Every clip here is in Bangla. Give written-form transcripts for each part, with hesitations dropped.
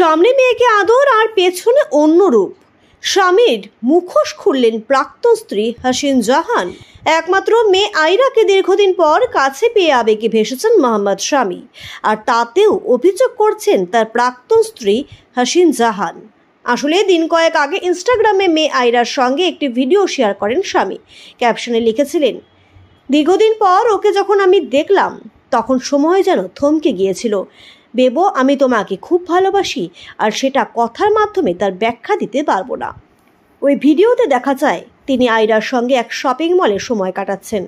সামনে মেয়েকে আদর আর পেছনে অন্য রূপ। স্বামীর মুখোশ খুললেন প্রাক্তন স্ত্রী হাসিন জাহান। একমাত্র মেয়ে আয়রাকে দীর্ঘদিন পর কাছে পেয়ে আবেগে ভেসেছেন মোহাম্মদ শামি, আর তাতেও অভিযোগ করছেন তার প্রাক্তন স্ত্রী হাসিন জাহান। আসলে দিন কয়েক আগে ইনস্টাগ্রামে মেয়ে আয়রার সঙ্গে একটি ভিডিও শেয়ার করেন স্বামী। ক্যাপশনে লিখেছিলেন, দীর্ঘদিন পর ওকে যখন আমি দেখলাম তখন সময় যেন থমকে গিয়েছিল। বেবো, আমি তোমাকে খুব ভালোবাসি, আর সেটা কথার মাধ্যমে তার ব্যাখ্যা দিতে পারবো না। ওই ভিডিওতে দেখা যায় তিনি আয়রার সঙ্গে এক শপিং মলে সময় কাটাচ্ছেন।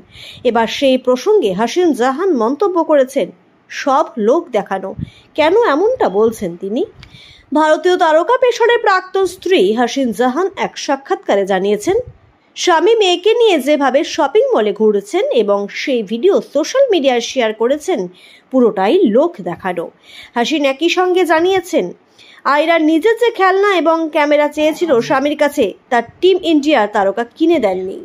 এবার সেই প্রসঙ্গে হাসিন জাহান মন্তব্য করেছেন, সব লোক দেখানো। কেন এমনটা বলছেন তিনি? ভারতীয় তারকা পেশারের প্রাক্তন স্ত্রী হাসিন জাহান এক সাক্ষাৎকারে জানিয়েছেন, স্বামী মেয়েকে নিয়ে যেভাবে শপিং মলে ঘুরেছেন এবং সেই ভিডিও সোশ্যাল মিডিয়ায় শেয়ার করেছেন, পুরোটাই লোক দেখানো। হাসিন একই সঙ্গে জানিয়েছেন, আয়রার নিজের যে খেলনা এবং ক্যামেরা চেয়েছিল স্বামীর কাছে, তার টিম ইন্ডিয়ার তারকা কিনে দেননি।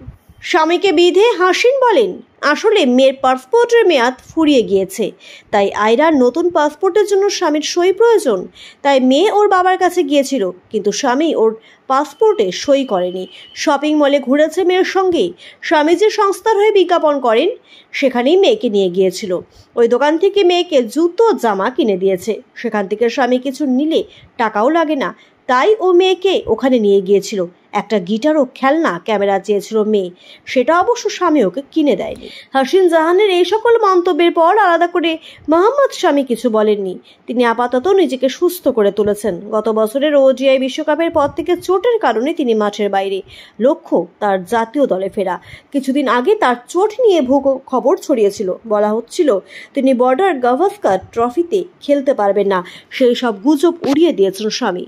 স্বামীকে বিধে হাসিন বলেন, আসলে মেয়ের পাসপোর্টের মেয়াদ ফুরিয়ে গিয়েছে, তাই আয়রার নতুন পাসপোর্টের জন্য স্বামীর সই প্রয়োজন। তাই মেয়ে ওর বাবার কাছে গিয়েছিল, কিন্তু স্বামী ওর পাসপোর্টে সই করেনি। শপিং মলে ঘুরেছে মেয়ের সঙ্গেই। স্বামী যে সংস্থার হয়ে বিজ্ঞাপন করেন সেখানেই মেয়েকে নিয়ে গিয়েছিল। ওই দোকান থেকে মেয়েকে জুতো জামা কিনে দিয়েছে। সেখান থেকে স্বামী কিছু নিলে টাকাও লাগে না, তাই ও মেয়েকে ওখানে নিয়ে গিয়েছিল। একটা গিটার ও খেলনা ক্যামেরা চেয়েছিল মেয়ে, সেটা অবশ্য স্বামী ওকে কিনে দেয়নি। হাসিন জাহানের এই সকল মন্তব্যের পর আলাদা করে মোহাম্মদ শামি কিছু বলেননি। তিনি আপাতত নিজেকে সুস্থ করে তুলেছেন। গত বছরের ওডিআই বিশ্বকাপের পর থেকে চোটের কারণে তিনি মাঠের বাইরে। লক্ষ্য তার জাতীয় দলে ফেরা। কিছুদিন আগে তার চোট নিয়ে খবর ছড়িয়েছিল। বলা হচ্ছিল তিনি বর্ডার গাভাস্কার ট্রফিতে খেলতে পারবেন না। সেই সব গুজব উড়িয়ে দিয়েছেন স্বামী।